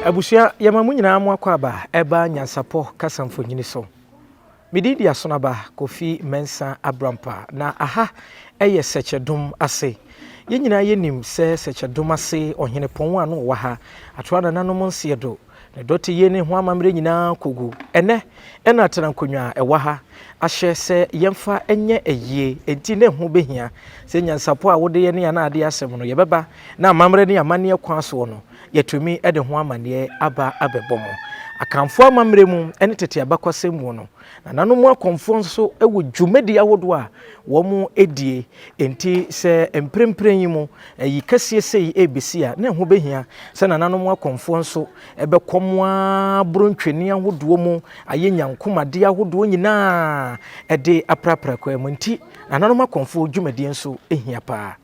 Abusia yamamu nyina mu akwaba eba Nyansapo kasamfonyini so. Mididi asonaba Kofi Mensa Abrampa na aha eye Sekyedumase. Ye nyina yenim se Sekyedumase ohene pon anu wa ha atwa nanom nsiedo. Ne doti ye ne ho amamre nyina kogu. Ene atanankonwa ewa ha ahye se yemfa enye eyie enti ne ho behia se Nyansapo a wode ye ne ya na ade asem no yebeba na amamre ne amane kwa so no yetumi ede ho amane aba abebomo akamfo amamre mu ene tete abakwasem mu no na nanom akomfo nso ewo dwumadi awodo a wo mu edie enti se emprempren yi mu yi kasiesei ebisi a ne ho behia se na nanom akomfo nso ebekomwa brontweni ahodo mu ayenyankomade ahodo nyina ede aprapra kwa mu nti na nanom akomfo dwumadi nso ehia pa.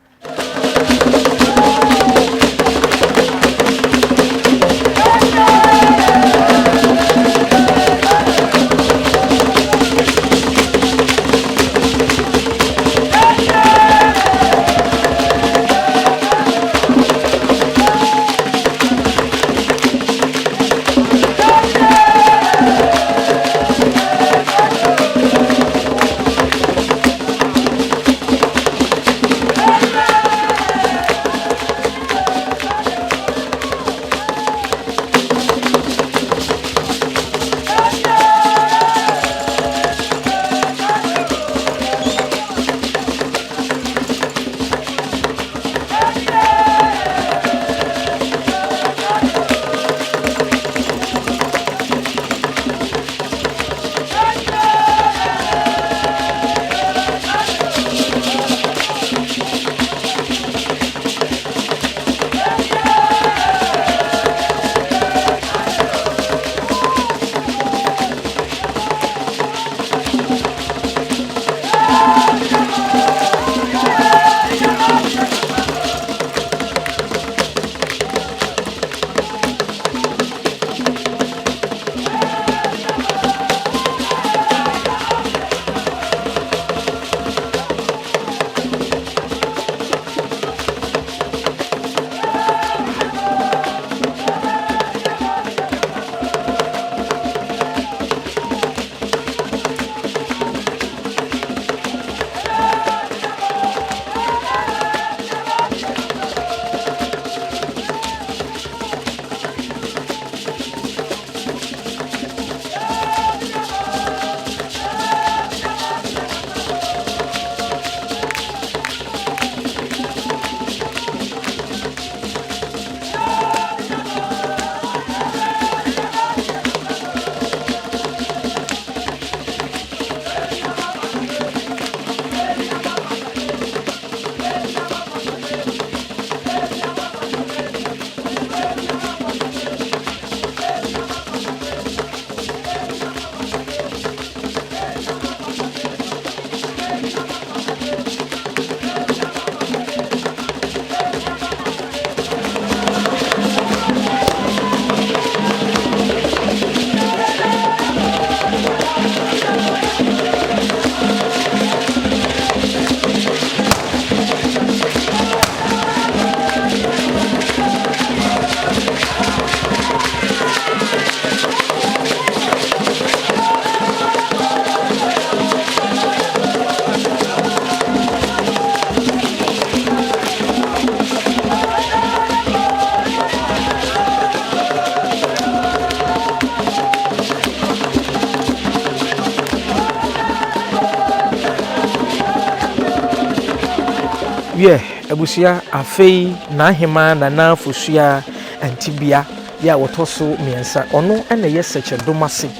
Ye abusia afei na hema na na fosua antibia ya wotoso miensa ono ene ye Sekyedumase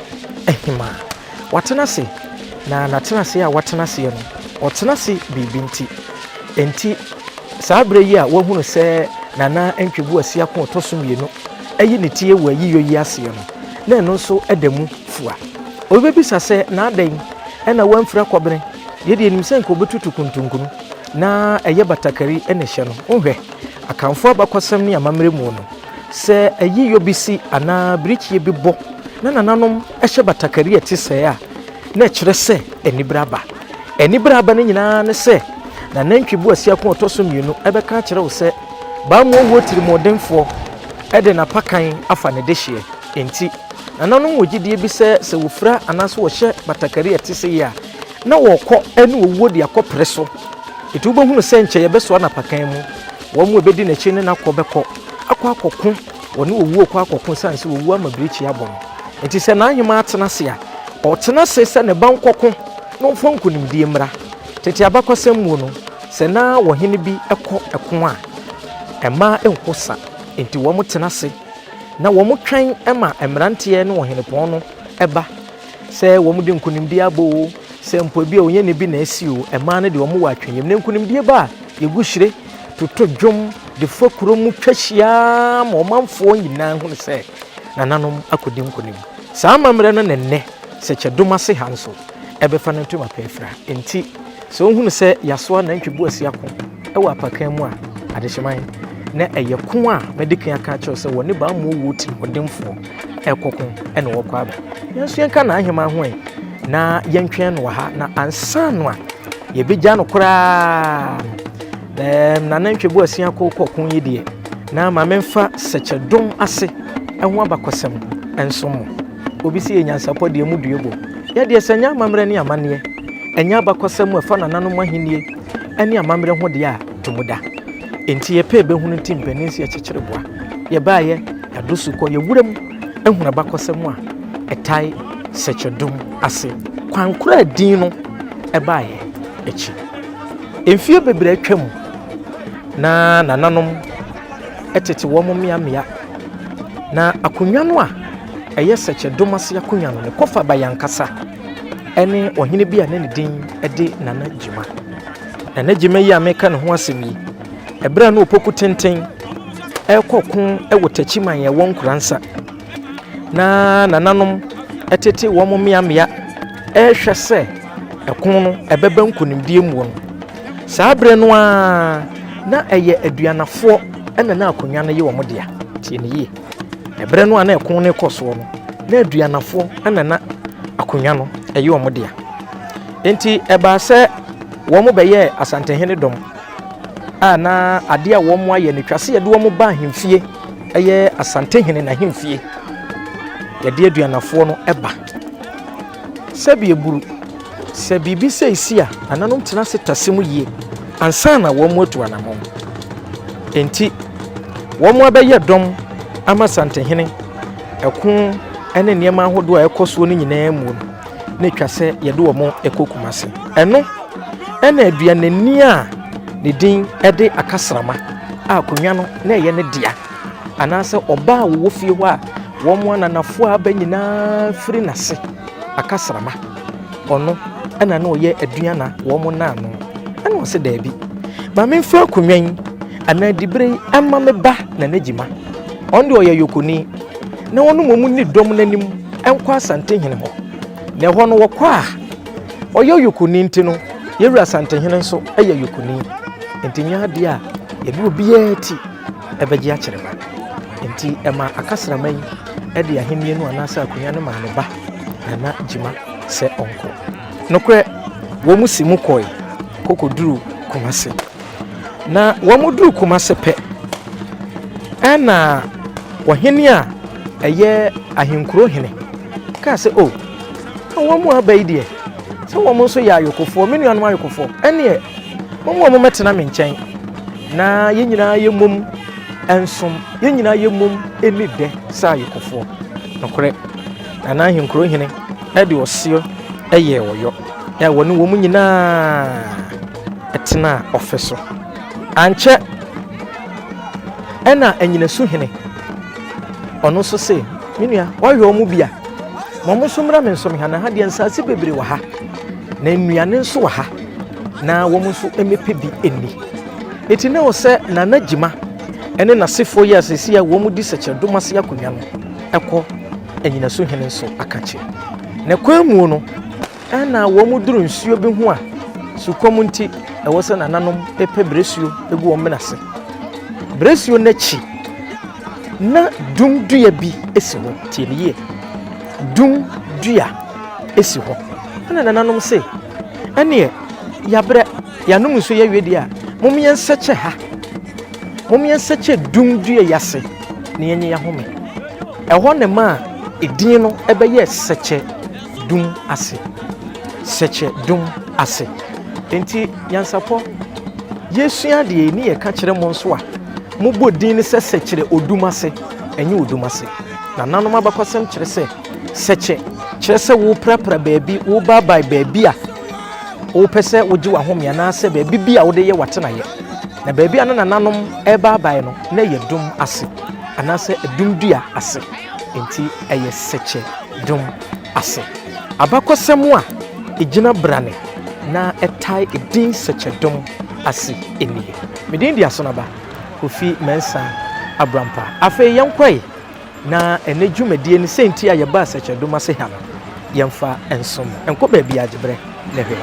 ehima watenase na natenase ya watenase no otenase bibinti enti sabre yi a wahunu se nana antwebu asia ko otoso mienu eyi ne tie wa yiyo yi ase no na eno nso edemu fua obebisa se na adan ena wamfira kobere ye de enim se nko betutu kuntunkunu na eye batakari ene hye no ohwe akamfo abakosam ne amamre mu no se eyi yobisi ana brichie bi bo na nananom ehye batakari etise a na kire se enibraba ne nyina ne se na nantwibu asia ko otoso mienu ebeka kire wo se ba mu wo tirimodemfo ede na pakan afa ne dehye enti nananom wogidie bi se wofra anaso wo hye Batakarikese se ya na wokọ ene owuo de akọpre so etu bo hunu se nche ye beso na pakan mu wo mu ebedi na chi ne na akọbekọ akọkọ woni owuo kọ akọkọ sanse owuo amabirichi abon enti se na ahema atena se a otena se ne bankọkọ no fonku nimdie mra tete abakọsem mu no se na wo hene bi ekọ eko a ema enkosa enti wo mutena se na wo mutwan ema emrantie no wo hene pon no eba se wo mu de nkunimdie abo se mpo bi onye ne bi na asi o ema ne de wo mu wa atwenyem ne nkunimdie ba yeguhire toto dwom de fokuro mu twahia ma omanfo nyina hu se nananom akodi nkunim saa mamre no nenne Sekyedumase hanso ebefa na ntuma pefra enti so hunu se yaso na ntwe BOASIAKO ewa apakan mu a adehyeman na eyeko a medikan aka kyew se woni ba mu wuti Otumfuo ekoko ene wokọ aba yenso yenka na ahema ho na yentwen no ha na ansa no a yebegya no kora na nantwe BOASIAKO kokon yedie na ma memfa Sekyedumase eho abakosem enso mo obi si Nyansapo de mu duebo ya de senya mamre ne amane enya abakosem efa na nanom ahenie ene amamre ho de a tumuda enti ye pe be hunu timpanisi ya kyekyerebwa ye baaye ya dosuko ye wuram ehuna abakosem a etai Sekyedumase kwankura din no ebaaye echi emfie bebre atwam na nananom etete wo momia na akonwa no a eye Sekyedumase akonwa no ne kofa bayankasa ene ohene bi a ne din ede nana jima yi ameka ne ho asemi ebra no opoku tenten ekokun ewotachiman ye won kuransa na nananom etete wo momia ehwe se ekun no ebeba nkunimdie mu no saa bre no a na eye aduanafo ena na akonwa no ye wo modea tie ne ye ebre no a na ekun ne koso no na aduanafo ena na akonwa no eye wo modea enti eba se wo mo beye asantehene dom na ade a wo mo aye ne twase ye de wo mo ba ahemfie eye asantehene na ahemfie ye de aduanafo no eba sebi eburu sebi bi se isi a ananom tena se tasemu yie ansa na wo mo atu anamon enti wo mo abeye dom ama asantehene ekun ene niema ahodo a ekoso no nyina mu ne twase ye de wo mo ekokumase eno ena aduanani a ne din ede akasrama a konwa no na ye ne dia anase oba wo fie ho a wo mo ananafo abanyina firi nase akasrama ono ena na oye aduana wo mo na no ena o se da bi ba memfa konwan ana dibre amma me ba na nagyima onde oye yokoni na wono momu ni dom nanim enkwa asantehene ho na ho no wokọ a oye yokoni ntino yewura asantehene nso eye yokoni entinya de a yebi obi ati ebeji akyereba enti ema akasraman ede ahenie no anasa akonya no ma ne ba na jima se onko nokre wo musimu koi kokoduru Kumase na wo muduru Kumase pe ana wahene a eye ahenkuro hene ka se o wo mu abaide se wo mo so ya ayokofo me nuanu ayokofo ene mo mo metena me nkyɛn na yenyina yemom ensom yenyina yemom enide sa ayokofo nokre na ahenkuro hene ede osio eye woyo ya woni wo mu nyina etena ofeso anche ena enyina su hene ono so se menua wohwe mu bia mo so mra me nso me ha na ha de nsase bebre wa ha na nnuane nso wa ha na wo mu so emepe bi eni etine wo se na nagyima ene nasefo ya sesi ya wo mu di Sekyedumase akonwa no ekọ enyina su hene nso akache na kwamu no ana wo mu duru nsuo bi ho a sukom nti ewo se nananom epe bresuo egu wo menase bresuo nachi na dumdua bi esi ho tieniye dumdua esi ho ana nananom se ene yabre yanum nso ye wedi a momyen seche ha momyen seche dumdua yase ne yenye home ɛhɔ ne ma edin no ɛbɛyɛ Sekyedumase Sekyedumase enti Nyansapo yesua de ni ye ka kire mo nso a mo bɔ din ne sɛ Sekyedumase enye Odumase na nanom abakɔsɛm kire sɛ Sekye kire sɛ wo prapra baabi wo babai baabi a wo pɛsɛ wo gi wa home na sɛ baabi bi a wo de ye watena ye na baabi ana nanom ɛbabai no na ye dum ase ana sɛ edum dua ase enti ɛyɛ Sekyedumase abakɔsɛm a egyina brane na ɛtai edin Sekyedumase enie medin dia so na ba kofi mensa abrampa afei yenkɔe na ene dwumadie ne senti a yɛba Sekyedumase ha no yɛmfa ensom enko ba bia agyebre na hwɛ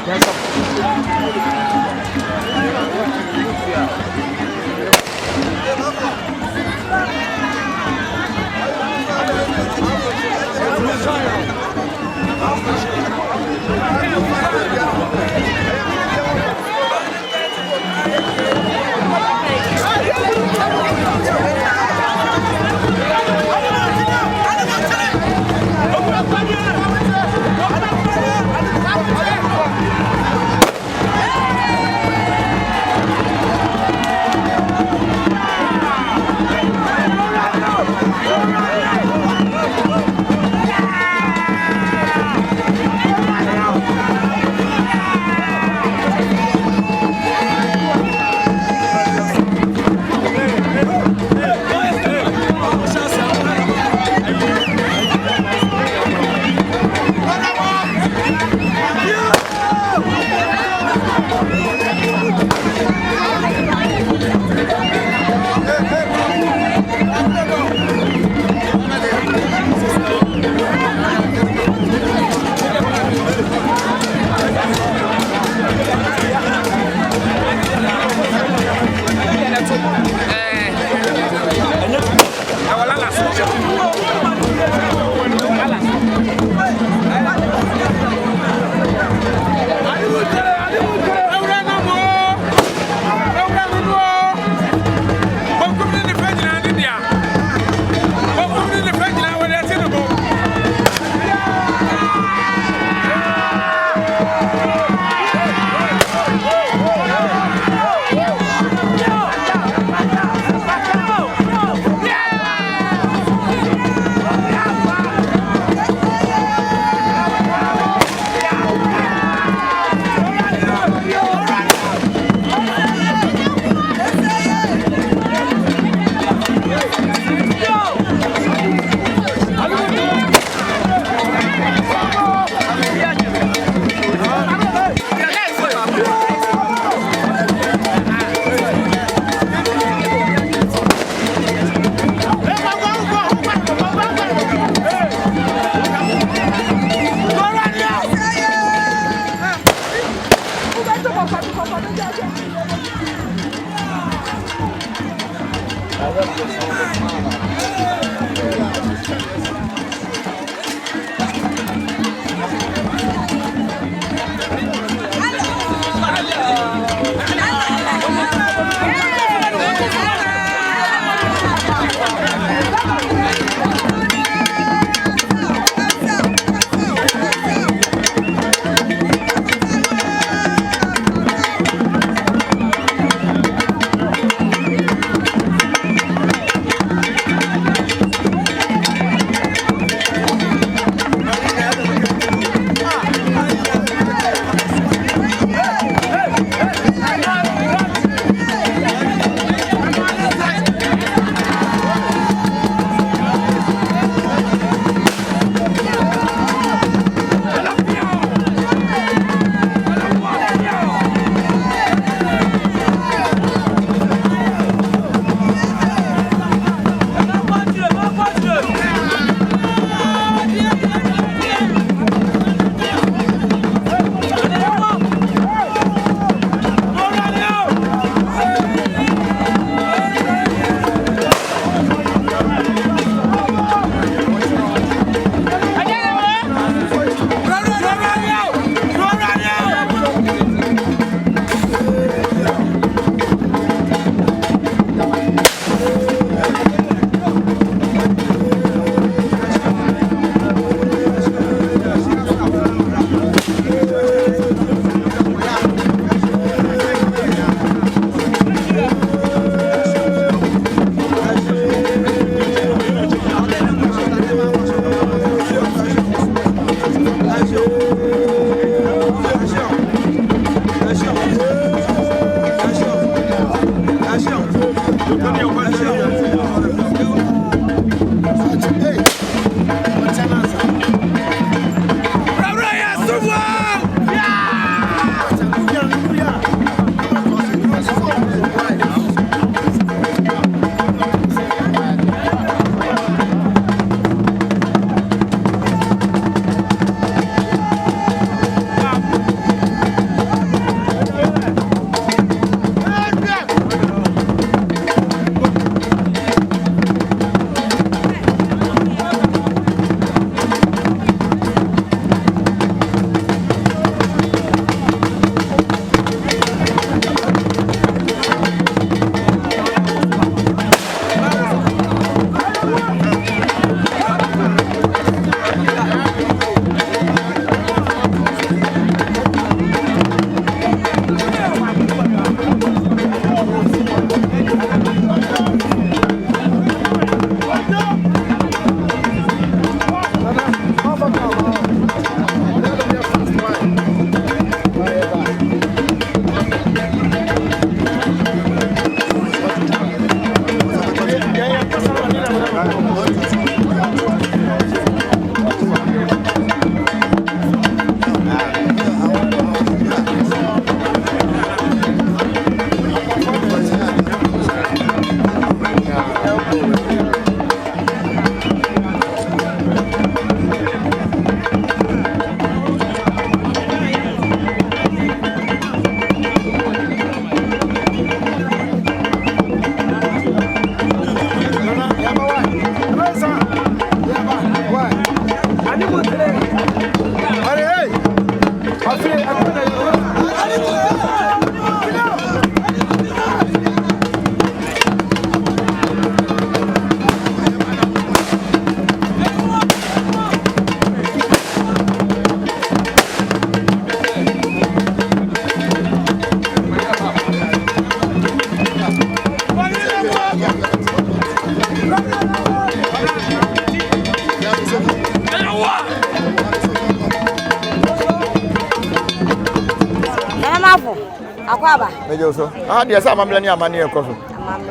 Akwaba. Mejo so. Dia sa amamle ni amane e koso.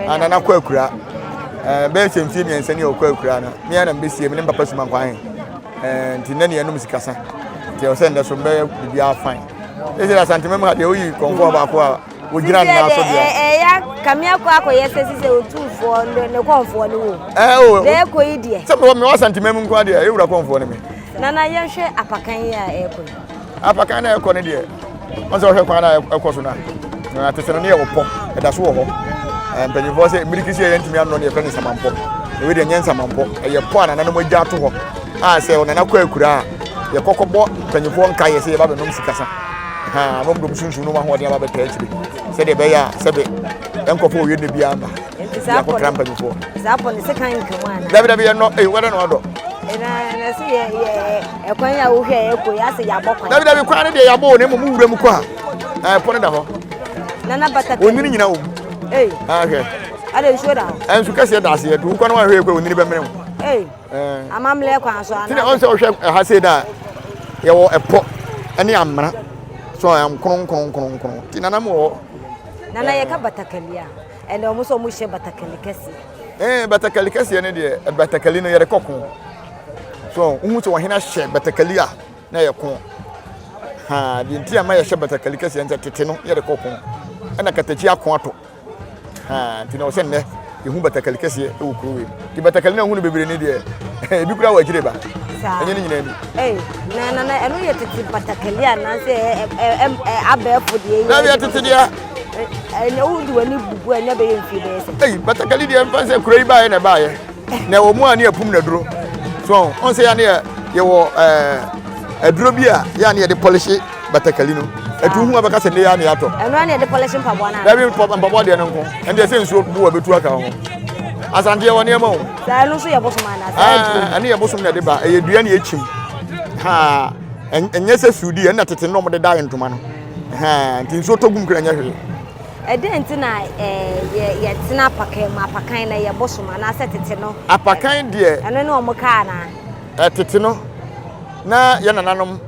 Anana kwa akura. Be semfie mi ense ni okwa akura na. Me na mbesie me papa suma kwan. Nti na ne enum sikasa. Ti o se nda so be bibia fine. Ese la santimem ha de oyi konfo ba ko a ogina na so dia. Ya kamia kwa akoyese sise Otumfuo ne konfo ne wo. O. De ko yi de. Se me wa santimem nko de e wura konfo ne me. Nana ye hwe apakan ya e ko. Apakan na e ko ne de. Onse ohwe kwa na e ko so na. Na teseno ne ye wo po. E da so wo ho. Mpanyivo se mirikisi ye ntimi amno ne friend samampo. E we de nyansamampo. E ye po anana no mogya to ho. A se onana kwa akura ye kokobo mpanyivo nka ye se ye ba be nom sikasa. Ha mo mdom sunsun no ma ho de ba be ta akire. Se de be ya se be enkofo oye ne bia amba. Ya ko kram mpanyivo. Zapo ne se kan nkamana. Dabi ye no wede no odo. Na se ye ekwan ya wo hwe e ko ya se ya bokwan. Dabi kwan de ya bo ne mo wura mu kwa. Po ne da ho. Nana Batakarikese. Oniri nyina wo. Okay. Ade shoda. Ensu kase da ase du ko no wa hwe ko oniri be mere mo. Amamle kwan so ana. Tine on se o hwe ha se da ye wo epo ene amra. So am kron. Tinana mo. Nana ye ka Batakalia. Ene o muso mu hye Batakarikese. Batakarikese ne de Batakali no ye de kokon. So uhu to hina hye Batakalia na ye kon. Ha di ntia ma ye hye Batakarikese ente tete no ye de kokon. Ena katachi akon ato. Ha ntina o se ne yehu Batakarikese e wo kurowe. Di Batakali na hu no bebere ne de e bi kura wa jire ba. Enye ni nyina ni. Na eno ye tete Batakalia na se abefo de na ye tete dia. Ene wudu ani bubu anya be yemfi be se. Batakali de mfa se kuro yi ba ye na ba ye. Na wo mu ani apum na duro. So on se ya ne ye wo aduro bi a ya ne ye de polish Batakali no. Etu hu abaka se ne ya ne ato. Eno na de polish mpabo na. Dabi mpabo de no nko. Ende se nsuo bu obetu aka ho. Asante ye woni e ma o. Sa no so ye bosoma na sa. Ani ye bosom na de ba e dua ne echim. Ha enye se sudi na tete no mo de da ntoma no. Ha nti nsuo togum kra nya hwe. Ede nti na ye tina apakan na ye bosoma na se tete no. Apakan de eno ne omo ka na. Tete no na ye nananom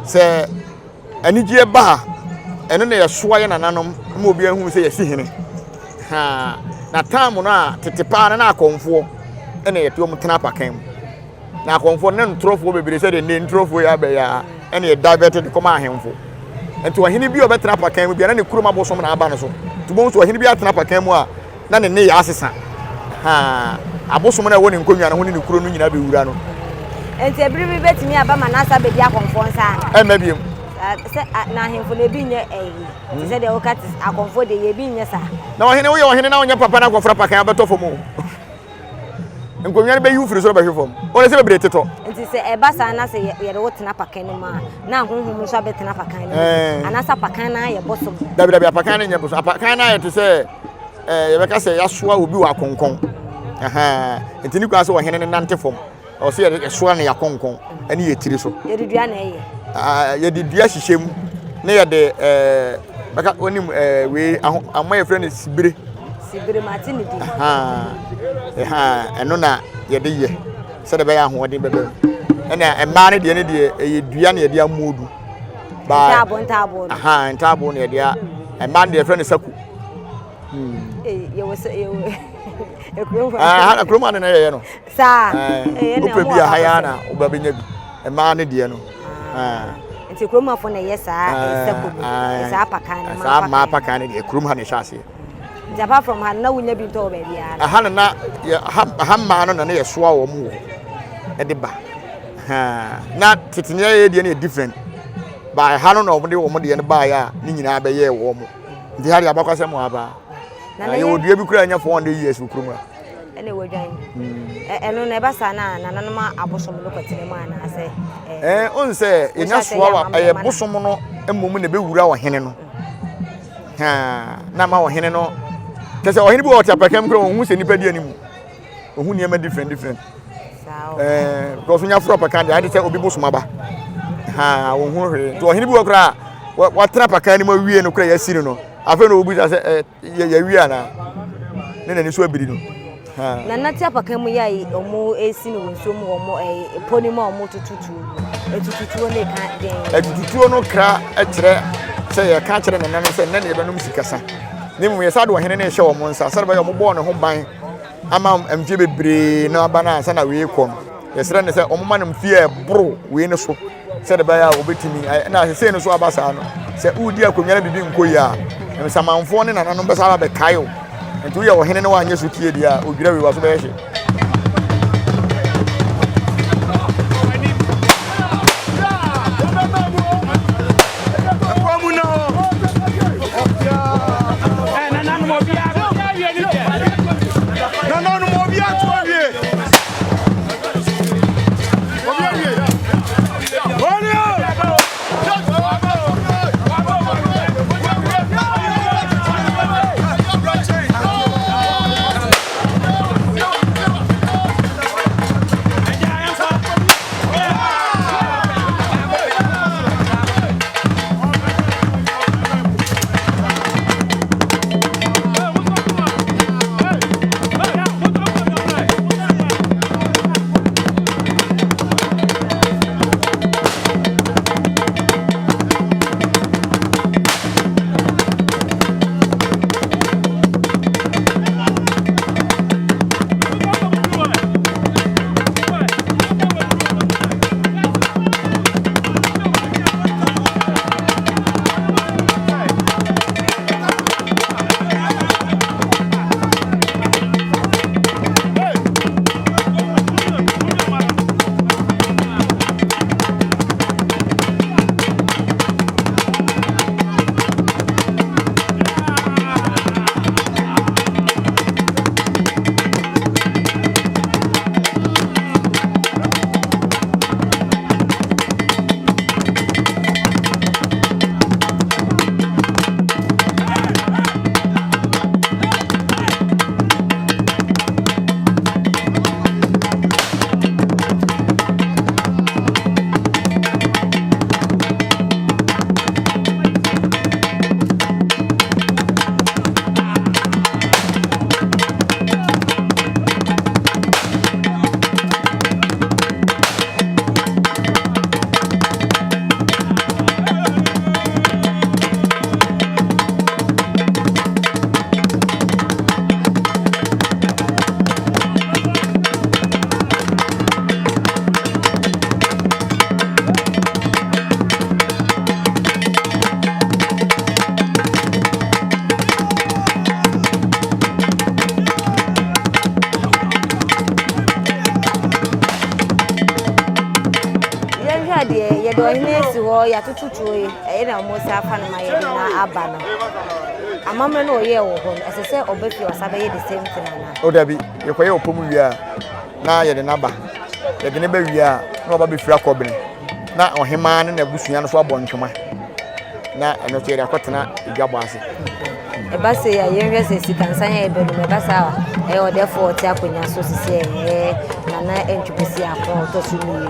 se anigye ba eno na ye soa ye nananom ma obi ahu se ye sihene. Ha na time na tetepa na akonfo ene yeto mu tena pakan na akonfo ne ntrofo bebere se de ne ntrofo ya be ya ene diverted koma ahemfo enti ohene bi obetena pakan mu bia na ne kuroma bosom na aba no so tubon so ohene bi atena pakan mu a na ne ya asesa ha abosom na woni nkonwa na ho ne kuro no nyina be wura no enti ebiri bi betimi aba ma na asa be dia akonfo nsa na biem se na ahemfo na bi nye ti se de okati akonfo de ye bi nye sa na ohene na onye papa na akofra pakan abetofo mu nkonwa be yu firi so be hwefom o se be bre teto nti se eba sa na se ye de wotena pakan no ma na honhom so betena pakan no anasa pakan na ye bosom dabi pakan na nye bosom pakan na ye to se ye be ka se yasoa obi wa konkon nti ni kwa se ohene ne nante fom o se ye soa na ya konkon ani ye tiri so ye dudua na ye ye dudua hihye mu na ye de baka onim we amaye friend sibire matini di eno na ye de ye se de be ya ho de bebe ena emma ne de ne de ye dua na ye de amodu ba ntabo ntabo na ye de emma de friend Seco ye wose ye akroma na ye no sa no pe bia haya na obabenya bi emma ne de no nti kroma fo na ye sa Seco sa pakan ma pakan ne kroma na shase apart from her na wunya bi to be bia aha na hamma no na ye soa wo mu e de ba na titenya ye de na different ba ha no na wo de wo de ne ba ya ni nyina be ye wo mu ndi ha de abakwase mu aba na ye odua bi kura nya 400 years bi kuruma ene wodwan eno na ba sa na nananoma abosom lo kwatene mu ana ase on se enya soa wa ye bosom no emom na be wura wo hene no na ma wo hene no kese ohini bi wota pakam kro ohun se nipa di animu ohun niam different because nya fro pakam dey say obi bosoma ba ohun hwe to ohini bi wokra watra pakam ni ma wie no kra ya siri no afa no obi say ya wie ana ne ni so abiri no na natia pakam ya omo esi no nso mu omo poni ma omo tututu ne ka den tututu no kra kire say ya ka kire ne say ne be no musikasa nimu yesa do hene ne hye wo monsa sare ba yo mo bo ne ho ban ama amfie bebre na aba na ansa na we kom yesere ne se omoma nam fie bro we ne so sare ba ya obetimi na se ne so aba sa no se udi akonwara bibi nkoyi a samanfo ne nananom be sa ba kayo nti we wo hene ne wa anye so tie dia odwira we wa so be hye Appiah de ye do hene si ho ya tututuo e na mo se afa na ye na aba no amamre no ye wo ho esese obafi osabe ye the same thing na o da bi ye koye opomu wi a na ye de na ba ye de ne ba wi a na oba be fira akobene na ohema ne na busua no so abɔ ntwoma na eno tiere akotena igabo ase e ba se ya yenhwe se sikansan ya ebenu me ba sa e o therefore ti akonya so sisi na entwupesi akon to su mi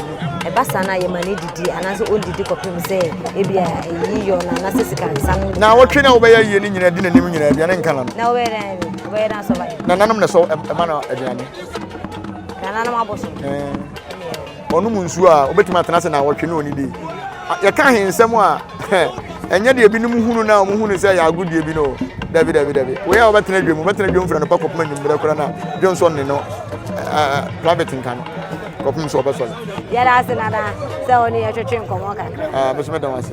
e ba sa na ye mane didi anase on didi kopem se e bia yi yo na se sikansan na wotwe na wo be ya yie ni nyina di na nim nyina bia ne nkala no na we na so ba na nanom ne so e ma na aduane na nanom aboso onu munsu a obetuma atena se na wotwe na oni di ye ka hensem a enye de ebi nim hunu na omu hunu se ya agudie bi no david we ya obetena dwem fra no pakopma nyimbre kora na Johnson ne no private nkan kopum so obeso ya da se na da se oni ya twetwe nkomo kakra besme da wase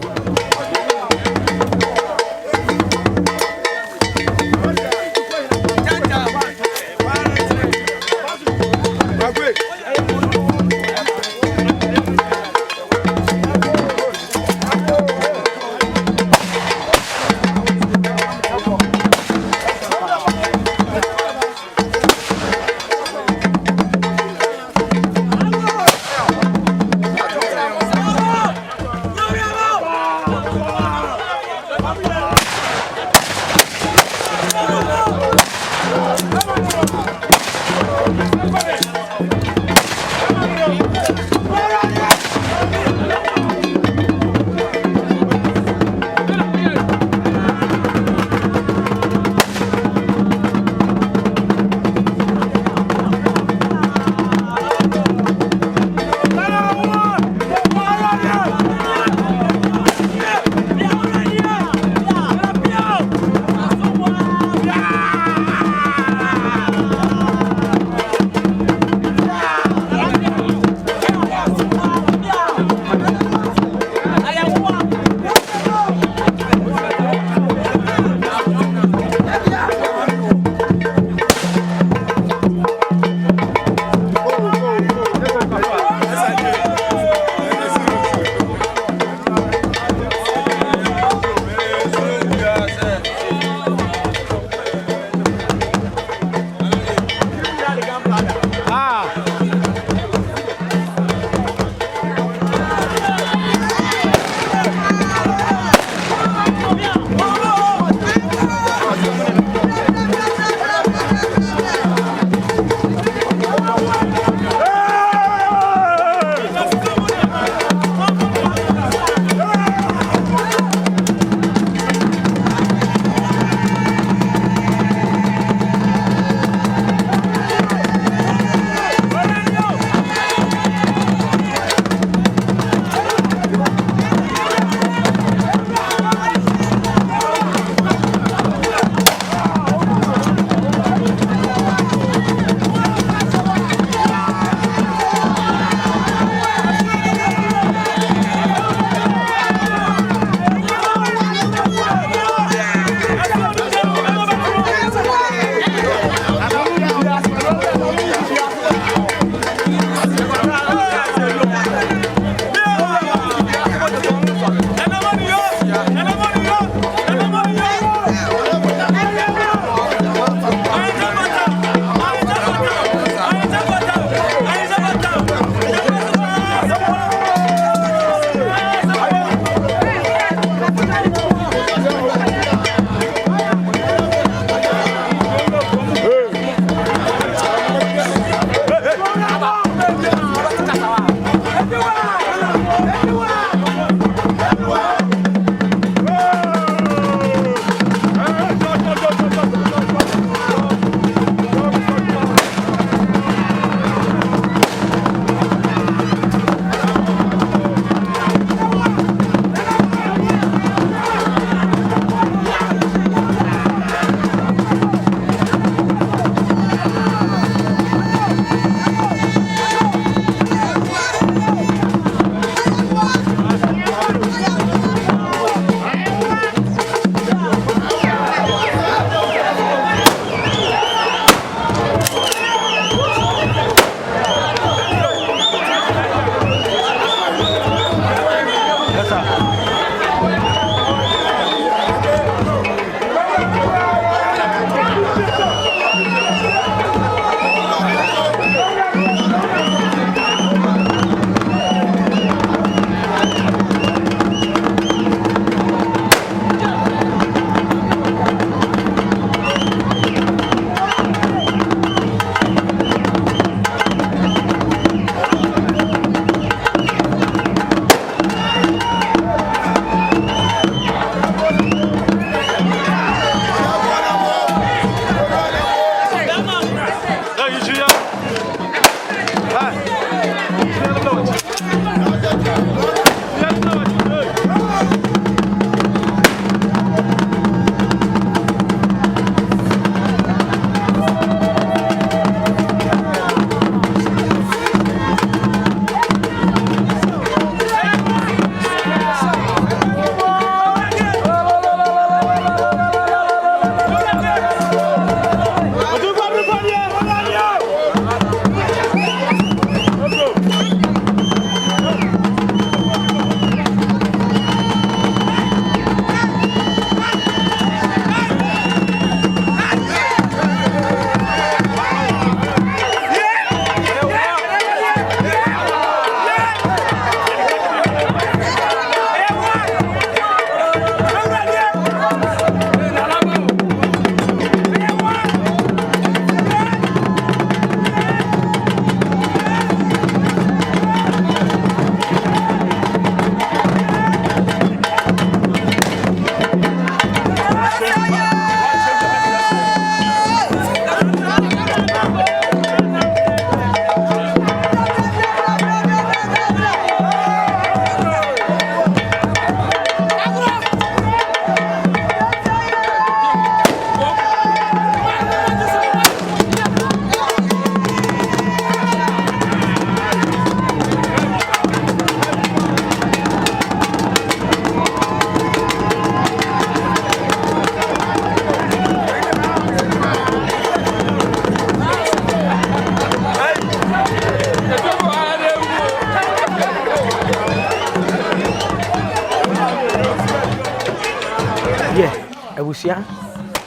abusua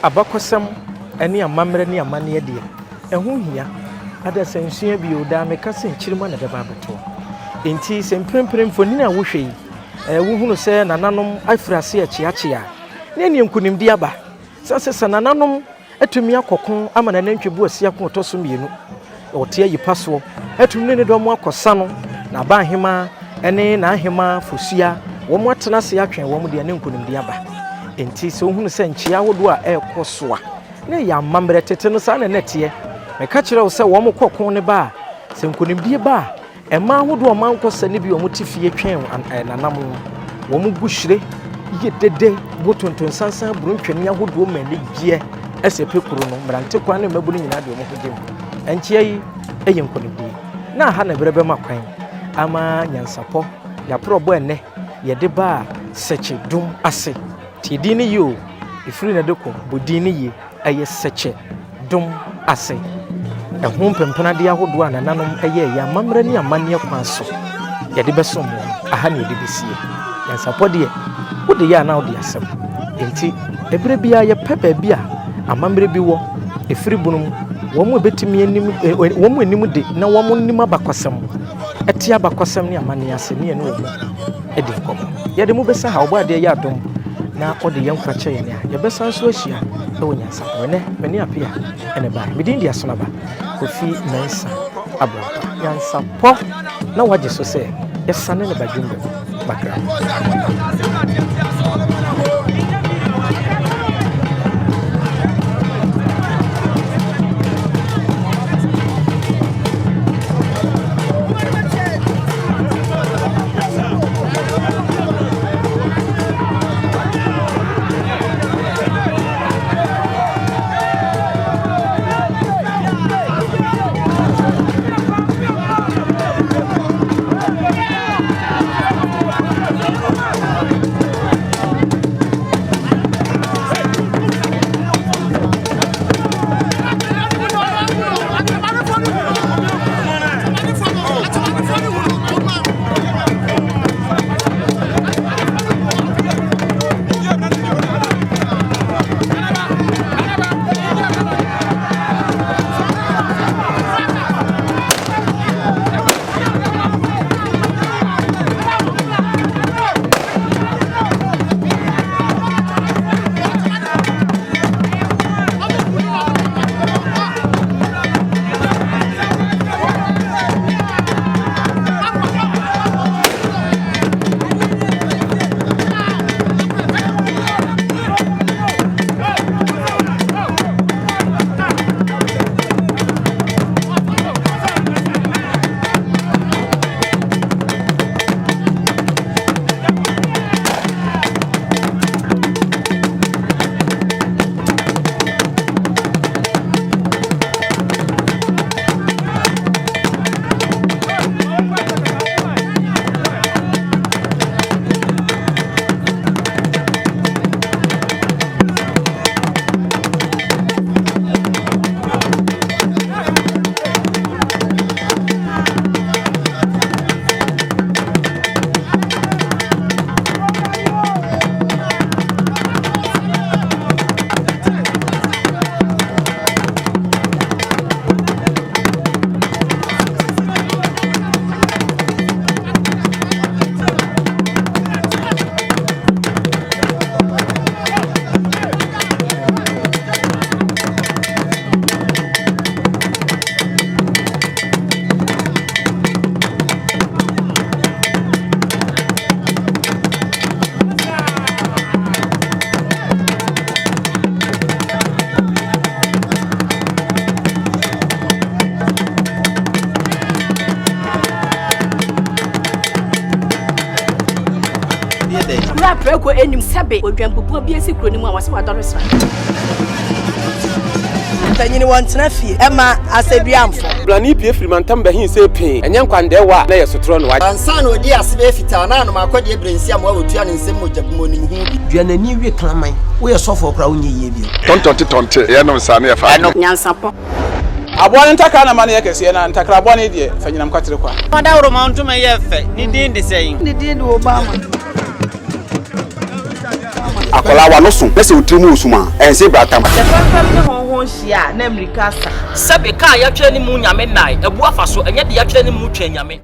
abakosam ene amamre ne amane de eho hia ada sansua bi oda meka senchirima na beba beto enti sempremprem foni na wohwe yi wo hunu se nananom afrase achiachia ne ne nkunimdi aba sase nananom atumi akokon amana nantwe bu asia ko toso mienu ote ayipa so atumi ne do mo akosa no na ba hema ene na ahema fosua wo mo atena se atwen wo mo de ne nkunimdi aba enti so hunu se nchia hodo a ekosoa ne ya mamre tete no sa na netie meka kire wo se wo mo kokon ne ba se nkunimdi ba ema hodo ma nkosa ne bi wo mo tifie twen nanam wo mo guhire yedede botonton sansan bruntwene ahodo ma ne gie esepe kuro no mrante kwa ne mabunu nyina de wo mo hogem enchia yi eye nkunimdi na ha na brebe makwan ama nyansapo ya probo ene yede ba SEKYE-DUMASE ti dini yo ifiri na deko bodini yi eye SEKYE-DUMASE ehun pempena de ahodo anananom eye ya mamra ni amane kwan so yede beso mo aha na yede besie nyansapo de wode ya na wode asem enti ebre bia ye pepa bia amamre bi wo ifiri bunum wo mo betimi anim wo mo anim de na wo mo nim abakosem eti abakosem ni amane ase ne no wo edi kom yede mu besa ha obo ade ya dom na ode yem kwache ye ne ye besa so ahia e wo Nyansapo ne meni Appiah ene ba midin dia so na ba kofi nansa abo Nyansapo na waje so se yesane ne badwumbe bakra Preko enim sabe odwampopo bi esi kroni mu a wase wadore sra. Tanyini wantena fie ema aseduamfo. Blani pie frimantam ba hin se pin. Enye nkwande wa na yesotro no wa. Ansa na odi asebe fita na no akode ebrensi am wa otua ne nsem mojabumo ni hu bi. Duanani wie klaman. Wo ye sofo kra wonye yie bi. Tontonte ye no nsa na ye fa. Nyansapo. Abone ntakra na mane yakese na ntakra abone de fanyinam kwatere kwa. Mada woro mountuma ye fe ni din de sei. Ni din do Obama. akola wa no so na se otrimu osuma ense brata ma fam ne honhon hia na America sa sebe ka ya twere ni mu nyame nai ebu afa so enye de ya twere ni mu twa nyame